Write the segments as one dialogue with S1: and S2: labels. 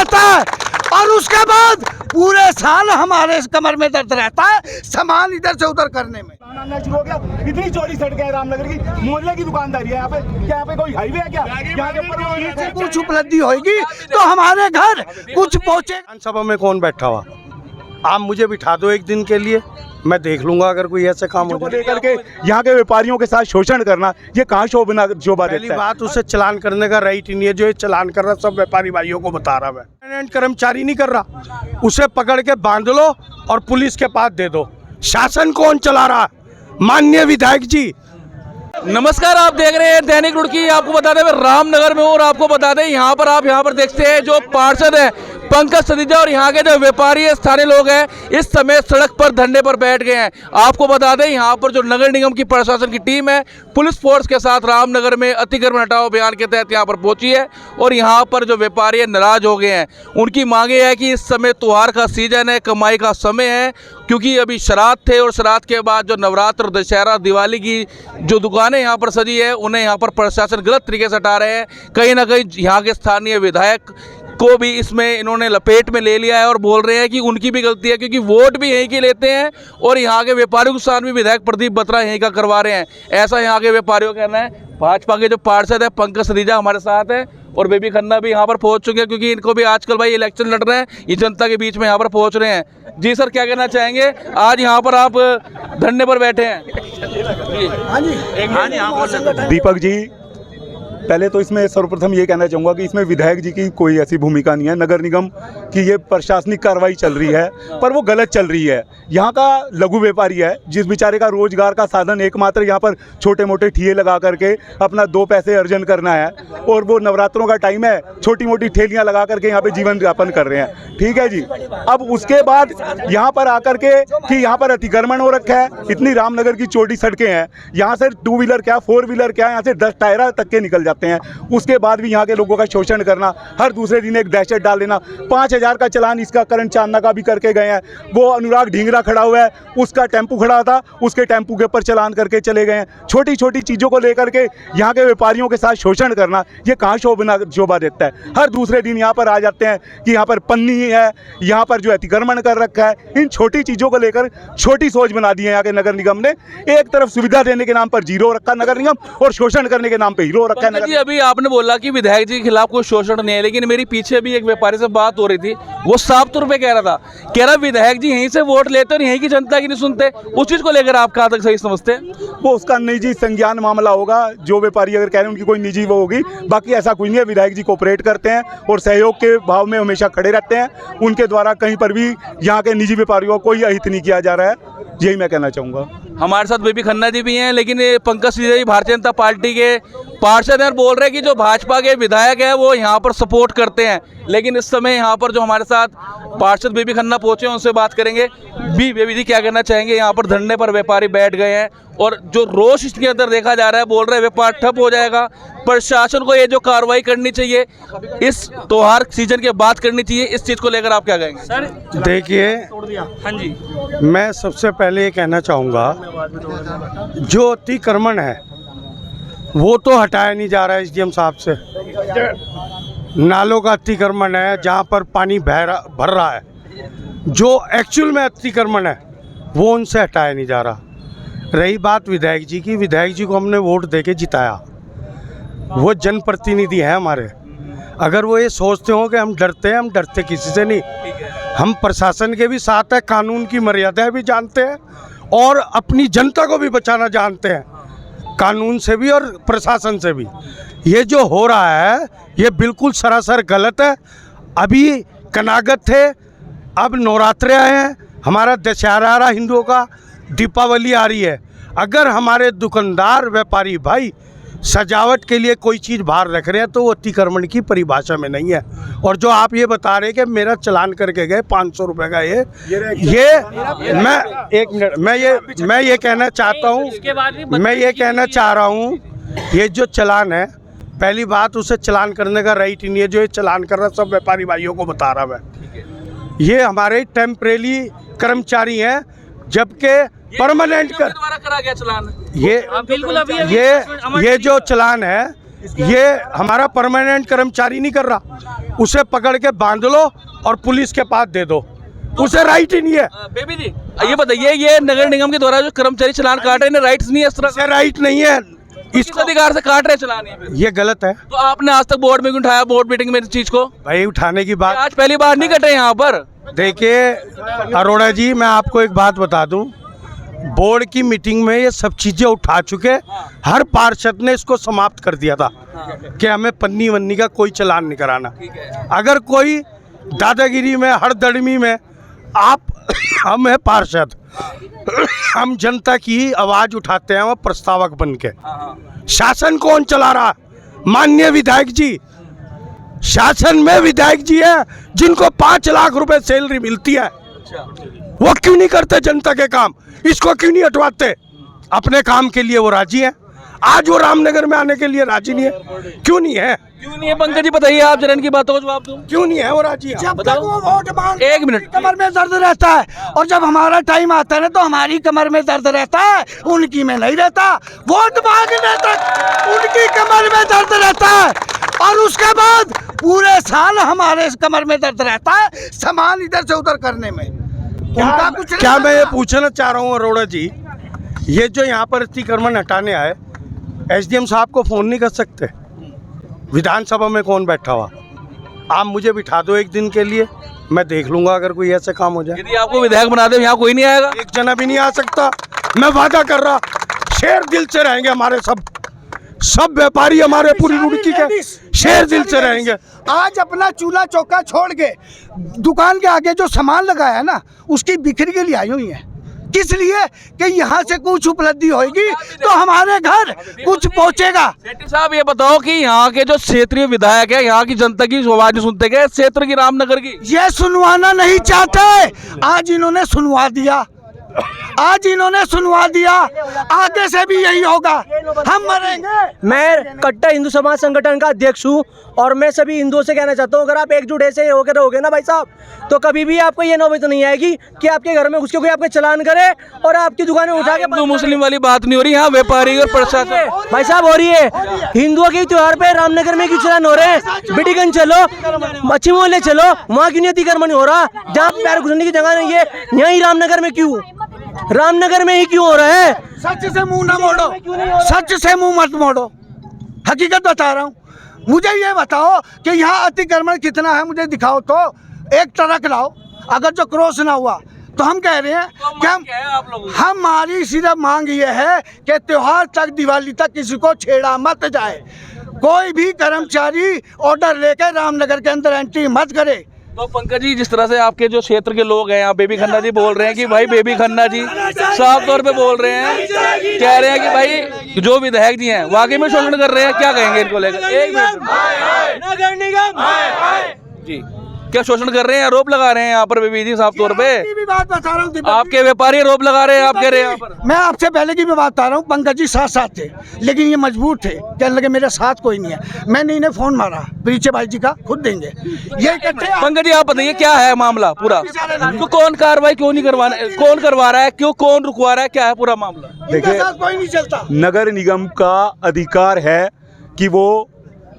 S1: आता है और उसके बाद पूरे साल हमारे कमर में दर्द रहता है सामान इधर से उधर करने में।
S2: शुरू हो गया। इतनी चौड़ी सड़कें हैं रामनगर की, मोहल्ले की दुकानदारी है यहाँ पे। क्या यहाँ पे कोई हाईवे है क्या? यहाँ के ऊपर
S1: कुछ उपलब्धि होगी तो हमारे घर कुछ पहुँचे।
S3: विधानसभा में कौन बैठा हुआ? आप मुझे बिठा दो एक दिन के लिए, मैं देख लूंगा अगर कोई ऐसे काम हो जाए।
S2: लेकर के यहाँ के व्यापारियों के साथ शोषण करना, ये कहाँ शोभा देता
S3: पहली
S2: है?
S3: बात, उसे चलान करने का राइट ही नहीं है। जो ये चलान कर रहा सब व्यापारी भाइयों को बता रहा है, परमानेंट कर्मचारी नहीं कर रहा। उसे पकड़ के बांध लो और पुलिस के पास दे दो। शासन कौन चला रहा? माननीय विधायक जी।
S4: नमस्कार, आप देख रहे हैं दैनिक रुड़की। आपको बता दें मैं रामनगर में हूँ और आपको बता दें यहाँ पर देखते हैं जो पार्षद है पंकज सतीजा और यहाँ के जो व्यापारी है, स्थानीय लोग हैं, इस समय सड़क पर धरने पर बैठ गए हैं। आपको बता दें यहाँ पर जो नगर निगम की प्रशासन की टीम है पुलिस फोर्स के साथ रामनगर में अतिक्रमण हटाओ अभियान के तहत यहाँ पर पहुंची है और यहाँ पर जो व्यापारी है नाराज हो गए हैं। उनकी मांगे है कि इस समय त्योहार का सीजन है, कमाई का समय है, क्योंकि अभी श्राद्ध थे और श्राद्ध के बाद जो नवरात्र, दशहरा, दिवाली की जो दुकानें यहाँ पर सजी है उन्हें यहाँ पर प्रशासन गलत तरीके से हटा रहे हैं। कहीं ना कहीं यहाँ के स्थानीय विधायक को भी इसमें इन्होंने लपेट में ले लिया है और बोल रहे हैं कि उनकी भी गलती है, क्योंकि वोट भी यहीं के लेते हैं और यहाँ के व्यापारियों के साथ भी विधायक प्रदीप बत्रा यहीं का करवा रहे हैं, ऐसा यहाँ के व्यापारियों का कहना है। भाजपा के जो पार्षद है पंकज सतीजा हमारे साथ है और बेबी खन्ना भी यहाँ पर पहुँच चुके हैं, क्योंकि इनको भी आजकल भाई इलेक्शन लड़ रहे हैं, ये जनता के बीच में यहाँ पर पहुँच रहे हैं। जी सर, क्या कहना चाहेंगे? आज यहाँ पर आप धरने पर बैठे हैं।
S2: दीपक जी, पहले तो इसमें सर्वप्रथम ये कहना चाहूँगा कि इसमें विधायक जी की कोई ऐसी भूमिका नहीं है। नगर निगम की ये प्रशासनिक कार्रवाई चल रही है पर वो गलत चल रही है। यहाँ का लघु व्यापारी है जिस बेचारे का रोजगार का साधन एकमात्र यहाँ पर छोटे मोटे ठिये लगा करके अपना 2 पैसे अर्जन करना है, और वो नवरात्रों का टाइम है, छोटी मोटी ठेलियाँ लगा करके यहाँ पे जीवन यापन कर रहे हैं। ठीक है जी। अब उसके बाद यहाँ पर आकर के कि यहाँ पर अतिक्रमण हो रखा है, इतनी रामनगर की चौड़ी सड़कें हैं, यहाँ से 2 व्हीलर क्या 4 व्हीलर क्या यहाँ से 10 टायरा तक के निकल जाते हैं। उसके बाद भी यहाँ के लोगों का शोषण करना, हर दूसरे दिन एक दहशत डाल देना। 5000 का चालान इसका करण चांदना का भी करके गए हैं। वो अनुराग ढींगरा खड़ा हुआ है, उसका टेम्पू खड़ा था, उसके टेम्पू के ऊपर चालान करके चले गए हैं। छोटी छोटी चीज़ों को लेकर के यहाँ के व्यापारियों के साथ शोषण करना, ये कहाँ शोभा देता है? हर दूसरे दिन यहाँ पर आ जाते हैं कि यहाँ पर पन्नी है, यहाँ पर जो अतिक्रमण कर रखा है। इन छोटी चीज़ों को लेकर छोटी सोच बना दी है यहाँ के नगर निगम ने। एक तरफ सुविधा देने के नाम पर जीरो रखा नगर निगम और शोषण करने के नाम पर हीरो रखा है नगर।
S4: अभी आपने बोला कि विधायक जी के खिलाफ कोई शोषण नहीं है, लेकिन मेरी पीछे भी एक व्यापारी से बात हो रही थी, वो साफ तौर पे कह रहा विधायक जी यहीं से वोट लेते और यहीं की जनता की नहीं सुनते। उस चीज को लेकर आप कहाँ तक सही समझते हैं?
S2: वो उसका निजी संज्ञान मामला होगा। जो व्यापारी अगर कह रहे हैं उनकी कोई निजी वो होगी, बाकी ऐसा कुछ नहीं है। विधायक जी कोऑपरेट करते हैं और सहयोग के भाव में हमेशा खड़े रहते हैं। उनके द्वारा कहीं पर भी यहाँ के निजी व्यापारियों को कोई अहित नहीं किया जा रहा है, यही मैं कहना चाहूँगा।
S4: हमारे साथ बेबी खन्ना जी भी हैं, लेकिन पंकज सतीजा जी भारतीय जनता पार्टी के पार्षद हैं और बोल रहे हैं कि जो भाजपा के विधायक है वो यहाँ पर सपोर्ट करते हैं। लेकिन इस समय यहाँ पर जो हमारे साथ पार्षद बेबी खन्ना पहुंचे हैं उनसे बात करेंगे। बेबी जी क्या कहना चाहेंगे? यहाँ पर धरने पर व्यापारी बैठ गए हैं और जो रोष इसके अंदर देखा जा रहा है, बोल रहे हैं व्यापार ठप हो जाएगा, प्रशासन को ये जो कार्रवाई करनी चाहिए इस त्योहार सीजन के बाद करनी चाहिए। इस चीज़ को लेकर आप क्या कहेंगे? सर
S3: देखिए,
S4: हाँ जी,
S3: मैं सबसे पहले ये कहना चाहूँगा जो अतिक्रमण है वो तो हटाया नहीं जा रहा है एसडीएम साहब से। नालों का अतिक्रमण है जहाँ पर पानी भर रहा है, जो एक्चुअल में अतिक्रमण है वो उनसे हटाया नहीं जा रहा। रही बात विधायक जी की, विधायक जी को हमने वोट देके जिताया, वो जनप्रतिनिधि हैं हमारे। अगर वो ये सोचते हो कि हम डरते हैं, हम डरते किसी से नहीं। हम प्रशासन के भी साथ हैं, कानून की मर्यादाएं भी जानते हैं और अपनी जनता को भी बचाना जानते हैं, कानून से भी और प्रशासन से भी। ये जो हो रहा है ये बिल्कुल सरासर गलत है। अभी कनागत थे, अब नवरात्रे आए हैं, हमारा दशहरा आ रहा हिंदुओं का, दीपावली आ रही है। अगर हमारे दुकानदार व्यापारी भाई सजावट के लिए कोई चीज़ बाहर रख रहे हैं तो वो अतिक्रमण की परिभाषा में नहीं है। और जो आप ये बता रहे हैं कि मेरा चालान करके गए 500 रुपये का, ये मैं एक मिनट मैं ये कहना चाहता हूँ, मैं ये कहना चाह रहा हूँ, ये जो चालान है, पहली बात उसे चालान करने का राइट ही नहीं है। जो ये चालान कर रहा सब व्यापारी भाइयों को बता रहा है, ये हमारे टेम्परेरी कर्मचारी हैं, जबकि परमानेंट
S4: द्वारा करा गया चालान।
S3: ये जो चालान है ये हमारा परमानेंट कर्मचारी नहीं कर रहा, उसे पकड़ के बांध लो और पुलिस के पास दे दो, उसे राइट ही नहीं है।
S4: बेबी जी ये बताइए, ये नगर निगम के द्वारा जो कर्मचारी चालान काट रहे हैं, राइट्स नहीं है इस तरह
S3: इसे राइट नहीं है,
S4: इस अधिकार से काट रहे चालान ये?
S3: ये गलत है।
S4: तो आपने आज तक बोर्ड में क्यों उठाया, बोर्ड मीटिंग में इस चीज को?
S3: भाई उठाने की बात,
S4: आज पहली बार नहीं कटे यहाँ पर।
S3: देखिए अरोड़ा जी, मैं आपको एक बात बता दूं, बोर्ड की मीटिंग में ये सब चीज़ें उठा चुके, हर पार्षद ने इसको समाप्त कर दिया था कि हमें पन्नी वन्नी का कोई चालान नहीं कराना। अगर कोई दादागिरी में, हड़दड़मी में आप हम है पार्षद, हम जनता की आवाज़ उठाते हैं, वो प्रस्तावक बन के। शासन कौन चला रहा? माननीय विधायक जी। शासन में विधायक जी है जिनको 5 लाख रुपए सैलरी मिलती है, वो क्यों नहीं करते जनता के काम? इसको क्यों नहीं हटवाते? अपने काम के लिए वो राजी है, आज वो रामनगर में आने के लिए राजी नहीं है। क्यों नहीं है?
S4: क्यों नहीं है पंकज जी, बताइए आप जरा इनकी बातों का जवाब दो।
S3: क्यों नहीं है वो राजी है?
S1: जब तक वो वोट मांगते
S4: एक मिनट।
S1: कमर में दर्द रहता है, और जब हमारा टाइम आता है ना तो हमारी कमर में दर्द रहता है, उनकी में नहीं रहता। वोट मांगने तक उनकी कमर में दर्द रहता है, और उसके बाद पूरे साल हमारे कमर में दर्द रहता है सामान इधर से उधर करने में। उनका कुछ नहीं
S3: क्या मैं ये
S1: रहता।
S3: पूछना चाह रहा हूँ अरोड़ा जी, ये जो यहाँ पर अतिक्रमण हटाने आए, एसडीएम साहब को फोन नहीं कर सकते? विधानसभा में कौन बैठा हुआ? आप मुझे बिठा दो एक दिन के लिए, मैं देख लूंगा अगर कोई ऐसे काम हो जाए।
S4: यदि आपको विधायक बना दे, यहाँ कोई नहीं आएगा?
S3: एक जना भी नहीं आ सकता, मैं वादा कर रहा। शेर दिल से रहेंगे हमारे सब व्यापारी, हमारे पूरी रुड़की के शेर दिल से रहेंगे।
S1: आज अपना चूल्हा चौका छोड़ के दुकान के आगे जो सामान लगाया है ना, उसकी बिक्री के लिए आई हुई है। किस लिए? कि यहाँ से कुछ उपलब्धि होगी तो हमारे घर कुछ पहुँचेगा।
S4: शेट्टी साहब ये बताओ कि यहाँ के जो क्षेत्रीय विधायक है, यहाँ की जनता की आवाज सुनते गए, क्षेत्र की, रामनगर की?
S1: ये सुनवाना नहीं चाहते, आज इन्होंने सुनवा दिया, आज इन्होंने सुनवा दिया, आगे से भी यही होगा, हम मरेंगे।
S5: मैं कट्टा हिंदू समाज संगठन का अध्यक्ष हूँ, और मैं सभी हिंदुओं से कहना चाहता हूँ, अगर आप एकजुट ऐसे होकर रहोगे ना भाई साहब, तो कभी भी आपको ये नौबत नहीं आएगी कि आपके घर में घुस के कोई आपके चालान करे और आपकी दुकानें उठा के।
S4: हिंदू मुस्लिम वाली बात नहीं हो रही, यहाँ व्यापारी और प्रशासन
S5: भाई साहब हो रही है। हिंदुओं के त्योहार पे रामनगर में क्यों चालान हो रहे हैं? बिडीगंज चलो, मच्छी मोहल्ले चलो, वहाँ क्यों नहीं अतिक्रमण हो रहा? जहाँ पैर घुसने की जगह नहीं है, यहीं रामनगर में क्यों? रामनगर में ही क्यों हो रहा है?
S1: सच से मुंह ना मोड़ो, सच से मुंह मत मोड़ो, हकीकत बता रहा हूँ। मुझे ये बताओ कि यहाँ अतिक्रमण कितना है, मुझे दिखाओ तो। एक ट्रक लाओ, अगर जो क्रॉस ना हुआ तो हम कह रहे हैं कि हमारी सिर्फ मांग ये है कि त्योहार तक, दिवाली तक किसी को छेड़ा मत जाए। कोई भी कर्मचारी ऑर्डर लेकर रामनगर के अंदर एंट्री मत करे।
S4: तो पंकज जी, जिस तरह से आपके जो क्षेत्र के लोग हैं, यहाँ बेबी खन्ना जी बोल रहे हैं कि भाई, बेबी खन्ना जी साफ तौर पे बोल रहे हैं, कह रहे हैं कि भाई जो विधायक जी हैं वाकई में शोषण कर रहे हैं, क्या कहेंगे इनको लेकर? एक मिनट।
S5: नगर निगम
S4: जी, क्या शोषण कर रहे हैं? आरोप लगा रहे हैं यहाँ पर बेबी जी साफ तौर पे।
S1: भी बात बता रहा हूँ,
S4: आपके व्यापारी आरोप लगा रहे हैं, आप कह रहे हैं यहाँ पर।
S1: मैं आपसे पहले की भी बात बता रहा हूँ, पंकज जी साथ साथ थे, लेकिन ये मजबूर थे, कहने लगे मेरे साथ कोई नहीं है। मैंने इन्हें फोन मारा, पीछे भाई जी का खुद देंगे ये इकट्ठे।
S4: पंकज जी आप बताइए क्या है मामला पूरा? तो कौन कार्रवाई क्यों नहीं करवाना, कौन करवा रहा है, क्यों, कौन रुकवा रहा है, क्या है पूरा मामला?
S1: इनके साथ कोई नहीं चलता।
S2: नगर निगम का अधिकार है कि वो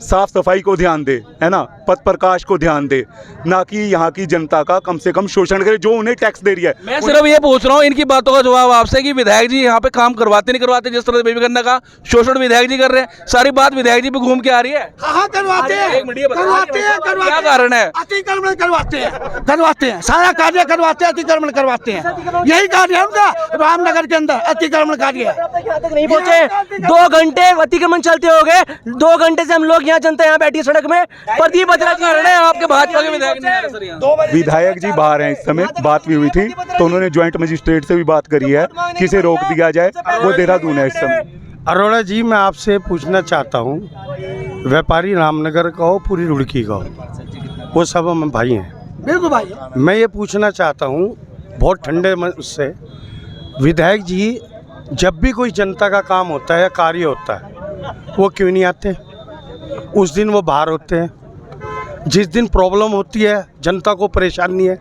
S2: साफ सफाई को ध्यान दे, है ना, पथ प्रकाश को ध्यान दे, ना कि यहाँ की जनता का कम से कम शोषण करे जो उन्हें टैक्स दे रही है।
S4: मैं सिर्फ ये पूछ रहा हूँ इनकी बातों का जवाब आपसे कि विधायक जी यहाँ पे काम करवाते नहीं करवाते? जिस तरह से बेबी खन्ना का शोषण विधायक जी कर रहे हैं, सारी बात विधायक जी पे घूम के आ रही है।
S1: हाँ करवाते हैं,
S4: एक मिनट ये बताइए,
S1: करवाते हैं, करवाते
S4: क्या
S1: हैं।
S4: कारण है?
S1: अतिक्रमण करवाते हैं, सारा कार्य करवाते हैं, अतिक्रमण करवाते हैं। यही कार्य है उनका रामनगर के अंदर, अतिक्रमण कार्य है।
S5: यहाँ तक नहीं पहुँचे, 2 घंटे अतिक्रमण चलते हो गए, 2 घंटे से हम लोग यहाँ जनता यहाँ बैठी सड़क में। प्रदीप बत्रा
S4: कारण है आपके भाजपा के विधायक नहीं आ रहे सर यहाँ?
S2: विधायक जी बाहर हैं इस समय, बात भी हुई थी तो उन्होंने ज्वाइंट मजिस्ट्रेट से भी बात करी है कि इसे रोक दिया जाए, वो देहरादून है इस समय।
S3: अरोड़ा जी, मैं आपसे पूछना चाहता हूँ, व्यापारी रामनगर का हो, पूरी रुड़की का हो, वो सब हम भाई हैं।
S1: बिल्कुल भाई।
S3: मैं ये पूछना चाहता हूँ बहुत ठंडे मन से, विधायक जी जब भी कोई जनता का काम होता है या कार्य होता है, वो क्यों नहीं आते? उस दिन वो बाहर होते हैं, जिस दिन प्रॉब्लम होती है, जनता को परेशानी है।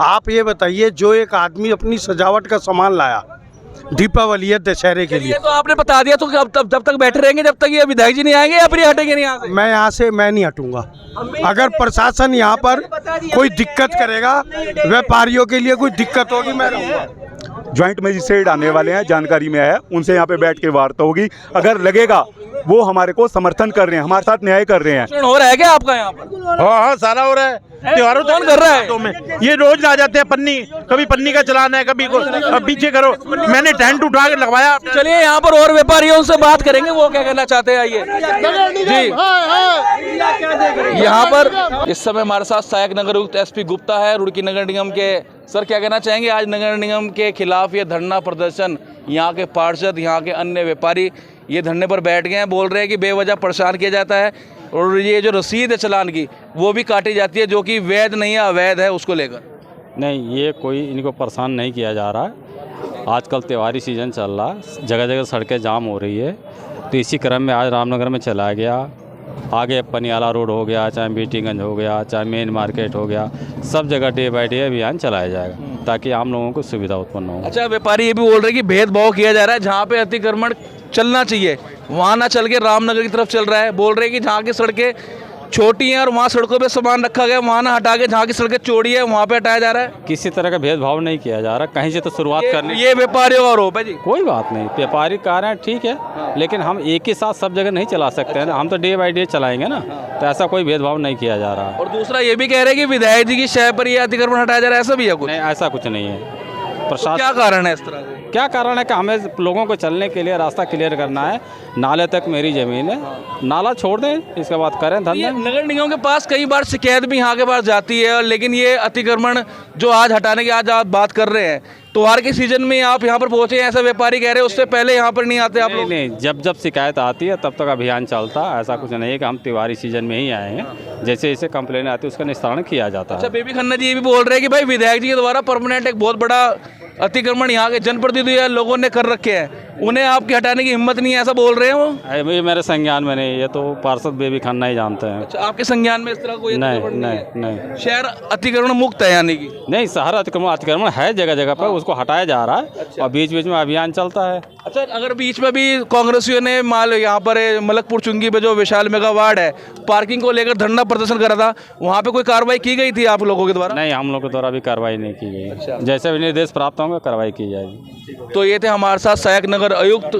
S3: आप ये बताइए, जो एक आदमी अपनी सजावट का सामान लाया, दीपावली है दशहरे के लिए।
S4: ये तो आपने बता दिया, तो जब तक बैठे रहेंगे जब तक ये विधायक जी नहीं आएंगे या फिर ये हटेंगे नहीं यहाँ से?
S3: मैं नहीं हटूंगा। अगर प्रशासन यहाँ पर कोई दिक्कत करेगा, व्यापारियों के लिए कोई दिक्कत होगी, मैं रहूँगा।
S2: ज्वाइंट मजिस्ट्रेट आने वाले हैं, जानकारी में है, उनसे यहाँ पे बैठ के वार्ता होगी। अगर लगेगा वो हमारे को समर्थन कर रहे हैं, हमारे साथ न्याय कर रहे हैं।
S4: हो रहा है क्या आपका यहाँ पर?
S6: हाँ सारा हो रहा है। त्योहारों
S4: कौन कर रहा है?
S6: में ये रोज आ जाते हैं पन्नी, कभी पन्नी का चलाना है, कभी अब पीछे करो। मैंने टेंट उठा के लगवाया।
S4: चलिए यहाँ पर और व्यापारियों से बात करेंगे, वो क्या कहना चाहते हैं, आइए जी। यहाँ पर इस समय हमारे साथ सहायक नगर आयुक्त एसपी गुप्ता है रुड़की नगर निगम के। सर क्या कहना चाहेंगे, आज नगर निगम के खिलाफ ये धरना प्रदर्शन, यहाँ के पार्षद, यहाँ के अन्य व्यापारी ये धरने पर बैठ गए हैं, बोल रहे हैं कि बेवजह परेशान किया जाता है और ये जो रसीद है चालान की वो भी काटी जाती है, जो कि वैध नहीं है, अवैध है, उसको लेकर।
S7: नहीं, ये कोई इनको परेशान नहीं किया जा रहा है। आजकल त्योहारी सीज़न चल रहा है, जगह जगह सड़कें जाम हो रही है, तो इसी क्रम में आज रामनगर में चला गया। आगे पनियाला रोड हो गया, चाहे बीटीगंज हो गया, चाहे मेन मार्केट हो गया, सब जगह डे बाई डे अभियान चलाया जाएगा ताकि आम लोगों को सुविधा उत्पन्न हो।
S4: अच्छा, व्यापारी ये भी बोल रहे हैं कि भेदभाव किया जा रहा है, जहाँ पे अतिक्रमण चलना चाहिए वहाँ ना चल के रामनगर की तरफ चल रहा है। बोल रहे हैं कि जहाँ की सड़कें छोटी हैं और वहाँ सड़कों पे सामान रखा गया, वहाँ ना हटा के जहाँ की सड़कें चौड़ी है वहाँ पे हटाया जा रहा है।
S7: किसी तरह का भेदभाव नहीं किया जा रहा, कहीं से तो शुरुआत करनी।
S4: ये व्यापारियों का आरोप है जी।
S7: कोई बात नहीं, व्यापारी कह रहे हैं ठीक है, लेकिन हम एक ही साथ सब जगह नहीं चला सकते हैं ना, हम तो डे बाई डे चलाएंगे ना, तो ऐसा कोई भेदभाव नहीं किया जा रहा है।
S4: और दूसरा ये भी कह रहे हैं कि विधायक जी की शय पर ये अतिक्रमण हटाया जा रहा है, ऐसा भी है कुछ?
S7: नहीं, ऐसा कुछ नहीं है।
S4: तो
S7: प्रशासन
S4: क्या कारण है इस तरह से?
S7: क्या कारण है कि हमें लोगों को चलने के लिए रास्ता क्लियर करना है। नाले तक मेरी ज़मीन है, नाला छोड़ दें, इसके बाद करें
S4: ये
S7: धंधा।
S4: नगर निगम के पास कई बार शिकायत भी यहाँ के पास जाती है, लेकिन ये अतिक्रमण जो आज हटाने की आज आप बात कर रहे हैं, त्योहार के सीजन में आप यहाँ पर पहुँचे हैं ऐसा व्यापारी कह रहे हैं, उससे पहले यहाँ पर नहीं आते आप लोग?
S7: नहीं, जब जब शिकायत आती है तब तक अभियान चलता है। ऐसा कुछ नहीं है कि हम त्योहारी सीजन में ही आए हैं, जैसे जैसे कंप्लेन आती है उसका निस्तारण किया जाता
S4: अच्छा,
S7: है।
S4: बेबी खन्ना जी ये भी बोल रहे हैं कि भाई विधायक जी के द्वारा परमानेंट एक बहुत बड़ा अतिक्रमण यहाँ के जनप्रतिनिधि लोगों ने कर रखे हैं, उन्हें आपके हटाने की हिम्मत नहीं है, ऐसा बोल रहे हैं वो?
S7: ये मेरे संज्ञान में नहीं, ये तो पार्षद बेबी खन्ना ही जानते हैं।
S4: अच्छा, आपके संज्ञान में इस तरह कोई
S7: नहीं
S4: अतिक्रमण
S7: नहीं
S4: है?
S7: नहीं
S4: शहर अतिक्रमण मुक्त है यानी कि?
S7: नहीं, शहर अतिक्रमण है जगह जगह पर, उसको हटाया जा रहा है और बीच बीच में अभियान चलता है।
S4: अच्छा, अगर बीच में भी कांग्रेसियों ने माल यहाँ पर मलकपुर चुंगी पे जो विशाल मेगा वार्ड है, पार्किंग को लेकर धरना प्रदर्शन करा था, वहाँ पे कोई कार्रवाई की गई थी आप लोगों के द्वारा?
S7: नहीं, हम लोग के द्वारा भी कार्रवाई नहीं की गई। जैसे भी निर्देश प्राप्त होंगे कार्रवाई की जाएगी।
S4: तो ये थे हमारे साथ सहायक नगर आयुक्त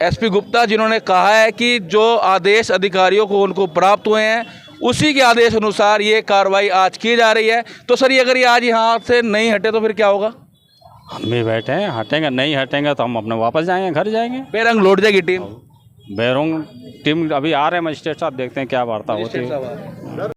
S4: एसपी गुप्ता, जिन्होंने कहा है कि जो आदेश अधिकारियों को उनको प्राप्त हुए हैं उसी के आदेश अनुसार ये कार्रवाई आज की जा रही है। तो सर, ये अगर ये आज यहाँ से नहीं हटे तो फिर क्या होगा?
S7: हम भी बैठे हैं, हटेंगे नहीं हटेंगे तो हम अपने वापस जाएंगे, घर जाएंगे।
S4: बेरंग लौट जाएगी टीम।
S7: बैरोंग टीम अभी आ रहे हैं, मजिस्ट्रेट साहब, देखते हैं क्या वार्ता होती है।